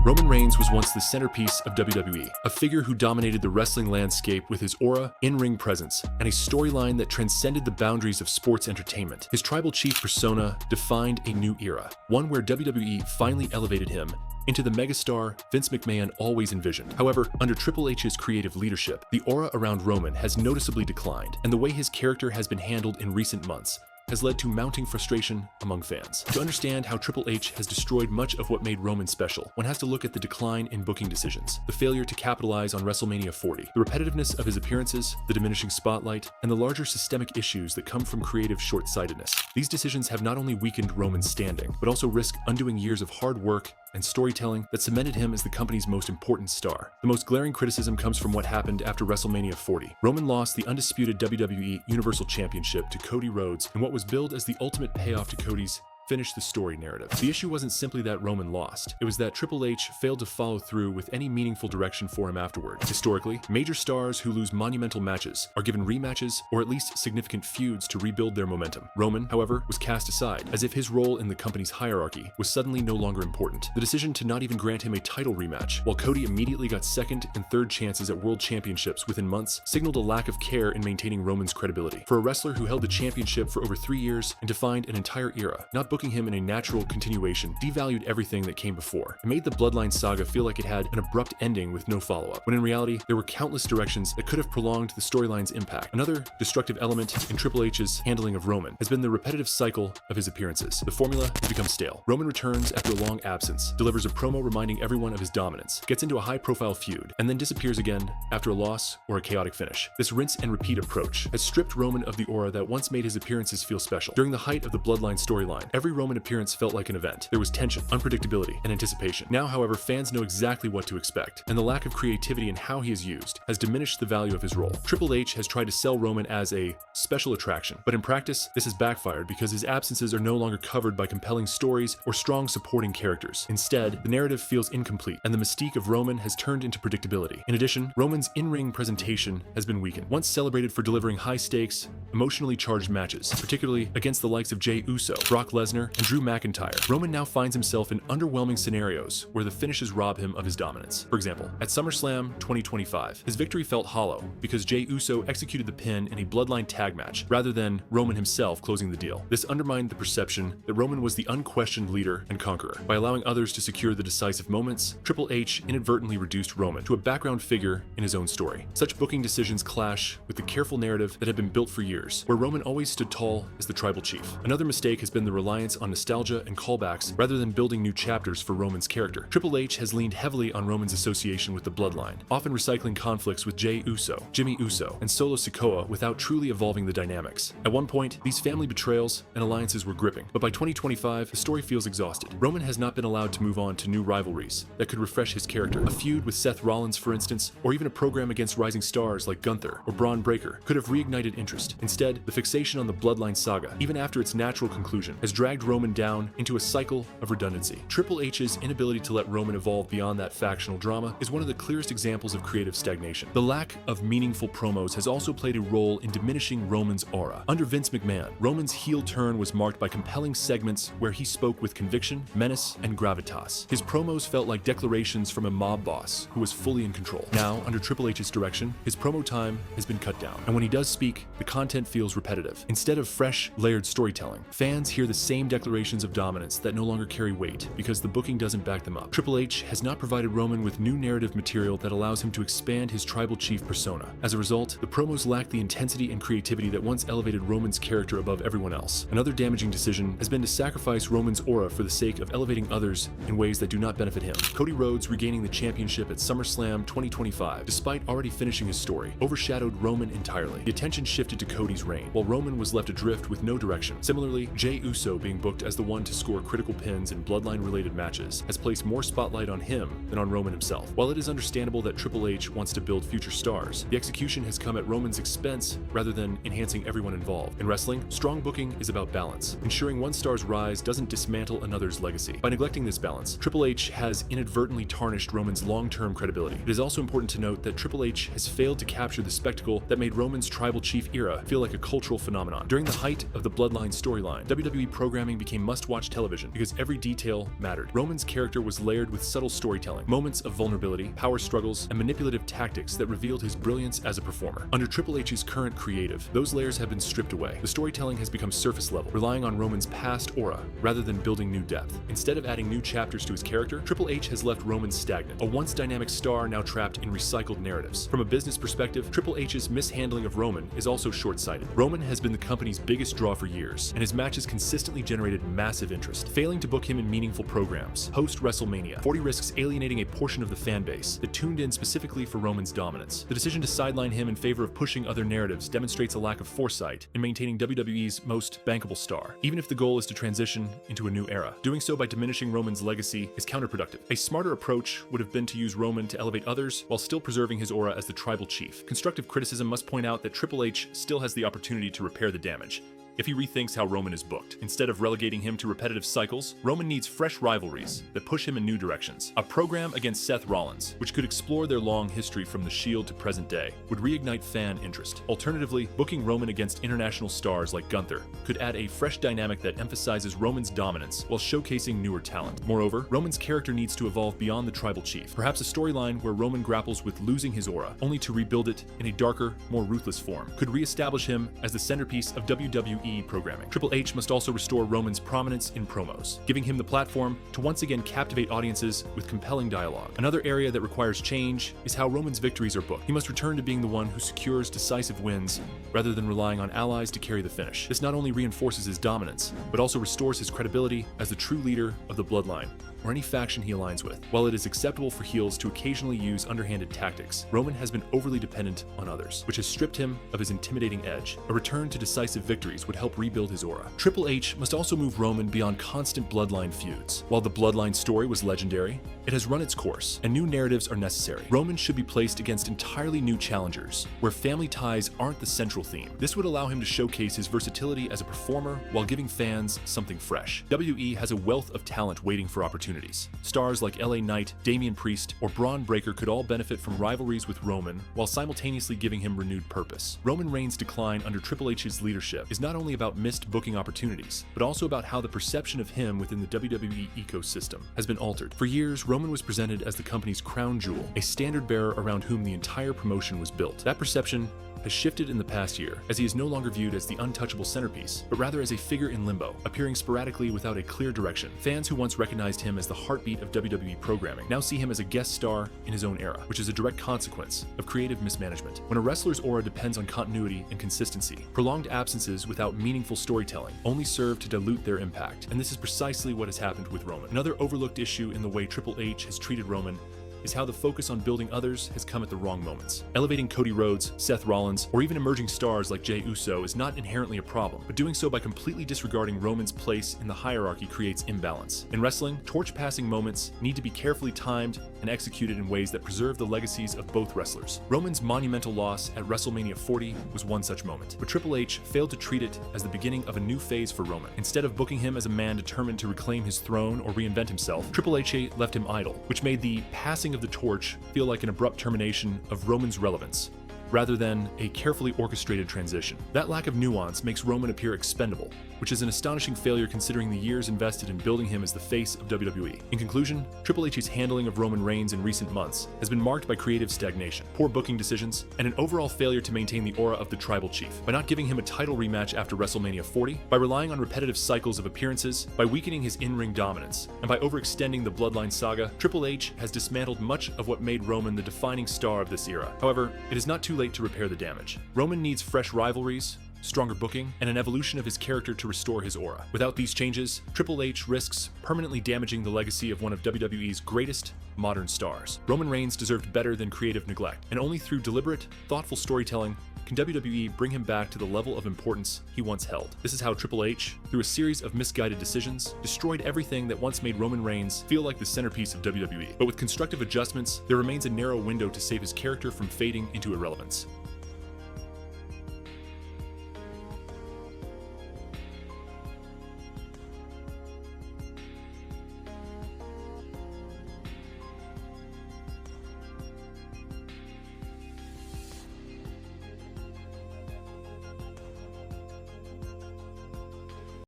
Roman Reigns was once the centerpiece of WWE, a figure who dominated the wrestling landscape with his aura, in-ring presence, and a storyline that transcended the boundaries of sports entertainment. His tribal chief persona defined a new era, one where WWE finally elevated him into the megastar Vince McMahon always envisioned. However, under Triple H's creative leadership, the aura around Roman has noticeably declined, and the way his character has been handled in recent months has led to mounting frustration among fans. To understand how Triple H has destroyed much of what made Roman special, one has to look at the decline in booking decisions, the failure to capitalize on WrestleMania 40, the repetitiveness of his appearances, the diminishing spotlight, and the larger systemic issues that come from creative short-sightedness. These decisions have not only weakened Roman's standing, but also risk undoing years of hard work and storytelling that cemented him as the company's most important star. The most glaring criticism comes from what happened after WrestleMania 40. Roman lost the undisputed WWE Universal Championship to Cody Rhodes in what was billed as the ultimate payoff to Cody's finish the story narrative. The issue wasn't simply that Roman lost, it was that Triple H failed to follow through with any meaningful direction for him afterward. Historically, major stars who lose monumental matches are given rematches or at least significant feuds to rebuild their momentum. Roman, however, was cast aside, as if his role in the company's hierarchy was suddenly no longer important. The decision to not even grant him a title rematch, while Cody immediately got second and third chances at world championships within months, signaled a lack of care in maintaining Roman's credibility. For a wrestler who held the championship for over 3 years and defined an entire era, not booking him in a natural continuation devalued everything that came before. It made the Bloodline saga feel like it had an abrupt ending with no follow-up, when in reality, there were countless directions that could have prolonged the storyline's impact. Another destructive element in Triple H's handling of Roman has been the repetitive cycle of his appearances. The formula has become stale. Roman returns after a long absence, delivers a promo reminding everyone of his dominance, gets into a high-profile feud, and then disappears again after a loss or a chaotic finish. This rinse and repeat approach has stripped Roman of the aura that once made his appearances feel special. During the height of the Bloodline storyline, every Roman appearance felt like an event. There was tension, unpredictability, and anticipation. Now, however, fans know exactly what to expect, and the lack of creativity in how he is used has diminished the value of his role. Triple H has tried to sell Roman as a special attraction, but in practice, this has backfired because his absences are no longer covered by compelling stories or strong supporting characters. Instead, the narrative feels incomplete, and the mystique of Roman has turned into predictability. In addition, Roman's in-ring presentation has been weakened. Once celebrated for delivering high-stakes, emotionally charged matches, particularly against the likes of Jey Uso, Brock Lesnar, and Drew McIntyre, Roman now finds himself in underwhelming scenarios where the finishes rob him of his dominance. For example, at SummerSlam 2025, his victory felt hollow because Jey Uso executed the pin in a Bloodline tag match rather than Roman himself closing the deal. This undermined the perception that Roman was the unquestioned leader and conqueror. By allowing others to secure the decisive moments, Triple H inadvertently reduced Roman to a background figure in his own story. Such booking decisions clash with the careful narrative that had been built for years, where Roman always stood tall as the tribal chief. Another mistake has been the reliance on nostalgia and callbacks rather than building new chapters for Roman's character. Triple H has leaned heavily on Roman's association with the Bloodline, often recycling conflicts with Jey Uso, Jimmy Uso, and Solo Sikoa without truly evolving the dynamics. At one point, these family betrayals and alliances were gripping, but by 2025, the story feels exhausted. Roman has not been allowed to move on to new rivalries that could refresh his character. A feud with Seth Rollins, for instance, or even a program against rising stars like Gunther or Braun Breaker could have reignited interest. Instead, the fixation on the Bloodline saga, even after its natural conclusion, has dragged Roman down into a cycle of redundancy. Triple H's inability to let Roman evolve beyond that factional drama is one of the clearest examples of creative stagnation. The lack of meaningful promos has also played a role in diminishing Roman's aura. Under Vince McMahon, Roman's heel turn was marked by compelling segments where he spoke with conviction, menace, and gravitas. His promos felt like declarations from a mob boss who was fully in control. Now, under Triple H's direction, his promo time has been cut down, and when he does speak, the content feels repetitive. Instead of fresh, layered storytelling, fans hear the same declarations of dominance that no longer carry weight because the booking doesn't back them up. Triple H has not provided Roman with new narrative material that allows him to expand his tribal chief persona. As a result, the promos lack the intensity and creativity that once elevated Roman's character above everyone else. Another damaging decision has been to sacrifice Roman's aura for the sake of elevating others in ways that do not benefit him. Cody Rhodes regaining the championship at SummerSlam 2025, despite already finishing his story, overshadowed Roman entirely. The attention shifted to Cody's reign, while Roman was left adrift with no direction. Similarly, Jey Uso being booked as the one to score critical pins in Bloodline-related matches has placed more spotlight on him than on Roman himself. While it is understandable that Triple H wants to build future stars, the execution has come at Roman's expense rather than enhancing everyone involved. In wrestling, strong booking is about balance, ensuring one star's rise doesn't dismantle another's legacy. By neglecting this balance, Triple H has inadvertently tarnished Roman's long-term credibility. It is also important to note that Triple H has failed to capture the spectacle that made Roman's tribal chief era feel like a cultural phenomenon. During the height of the Bloodline storyline, WWE programmed programming became must-watch television because every detail mattered. Roman's character was layered with subtle storytelling, moments of vulnerability, power struggles, and manipulative tactics that revealed his brilliance as a performer. Under Triple H's current creative, those layers have been stripped away. The storytelling has become surface level, relying on Roman's past aura rather than building new depth. Instead of adding new chapters to his character, Triple H has left Roman stagnant, a once dynamic star now trapped in recycled narratives. From a business perspective, Triple H's mishandling of Roman is also short-sighted. Roman has been the company's biggest draw for years, and his matches consistently generated massive interest. Failing to book him in meaningful programs, post-WrestleMania, 40 risks alienating a portion of the fan base that tuned in specifically for Roman's dominance. The decision to sideline him in favor of pushing other narratives demonstrates a lack of foresight in maintaining WWE's most bankable star, even if the goal is to transition into a new era. Doing so by diminishing Roman's legacy is counterproductive. A smarter approach would have been to use Roman to elevate others while still preserving his aura as the tribal chief. Constructive criticism must point out that Triple H still has the opportunity to repair the damage if he rethinks how Roman is booked. Instead of relegating him to repetitive cycles, Roman needs fresh rivalries that push him in new directions. A program against Seth Rollins, which could explore their long history from the Shield to present day, would reignite fan interest. Alternatively, booking Roman against international stars like Gunther could add a fresh dynamic that emphasizes Roman's dominance while showcasing newer talent. Moreover, Roman's character needs to evolve beyond the tribal chief. Perhaps a storyline where Roman grapples with losing his aura, only to rebuild it in a darker, more ruthless form, could re-establish him as the centerpiece of WWE programming. Triple H must also restore Roman's prominence in promos, giving him the platform to once again captivate audiences with compelling dialogue. Another area that requires change is how Roman's victories are booked. He must return to being the one who secures decisive wins rather than relying on allies to carry the finish. This not only reinforces his dominance, but also restores his credibility as the true leader of the Bloodline, or any faction he aligns with. While it is acceptable for heels to occasionally use underhanded tactics, Roman has been overly dependent on others, which has stripped him of his intimidating edge. A return to decisive victories would help rebuild his aura. Triple H must also move Roman beyond constant bloodline feuds. While the Bloodline story was legendary, it has run its course, and new narratives are necessary. Roman should be placed against entirely new challengers, where family ties aren't the central theme. This would allow him to showcase his versatility as a performer while giving fans something fresh. WWE has a wealth of talent waiting for opportunities. Stars like LA Knight, Damian Priest, or Braun Breaker could all benefit from rivalries with Roman while simultaneously giving him renewed purpose. Roman Reigns' decline under Triple H's leadership is not only about missed booking opportunities, but also about how the perception of him within the WWE ecosystem has been altered. For years, Roman was presented as the company's crown jewel, a standard bearer around whom the entire promotion was built. That perception has shifted in the past year, as he is no longer viewed as the untouchable centerpiece, but rather as a figure in limbo, appearing sporadically without a clear direction. Fans who once recognized him as the heartbeat of WWE programming now see him as a guest star in his own era, which is a direct consequence of creative mismanagement. When a wrestler's aura depends on continuity and consistency, prolonged absences without meaningful storytelling only serve to dilute their impact, and this is precisely what has happened with Roman. Another overlooked issue in the way Triple H has treated Roman is how the focus on building others has come at the wrong moments. Elevating Cody Rhodes, Seth Rollins, or even emerging stars like Jey Uso is not inherently a problem, but doing so by completely disregarding Roman's place in the hierarchy creates imbalance. In wrestling, torch-passing moments need to be carefully timed and executed in ways that preserve the legacies of both wrestlers. Roman's monumental loss at WrestleMania 40 was one such moment, but Triple H failed to treat it as the beginning of a new phase for Roman. Instead of booking him as a man determined to reclaim his throne or reinvent himself, Triple H left him idle, which made the passing of the torch feel like an abrupt termination of Roman's relevance, rather than a carefully orchestrated transition. That lack of nuance makes Roman appear expendable, which is an astonishing failure considering the years invested in building him as the face of WWE. In conclusion, Triple H's handling of Roman Reigns in recent months has been marked by creative stagnation, poor booking decisions, and an overall failure to maintain the aura of the tribal chief. By not giving him a title rematch after WrestleMania 40, by relying on repetitive cycles of appearances, by weakening his in-ring dominance, and by overextending the Bloodline saga, Triple H has dismantled much of what made Roman the defining star of this era. However, it is not too late to repair the damage. Roman needs fresh rivalries, stronger booking, and an evolution of his character to restore his aura. Without these changes, Triple H risks permanently damaging the legacy of one of WWE's greatest modern stars. Roman Reigns deserved better than creative neglect, and only through deliberate, thoughtful storytelling can WWE bring him back to the level of importance he once held. This is how Triple H, through a series of misguided decisions, destroyed everything that once made Roman Reigns feel like the centerpiece of WWE. But with constructive adjustments, there remains a narrow window to save his character from fading into irrelevance.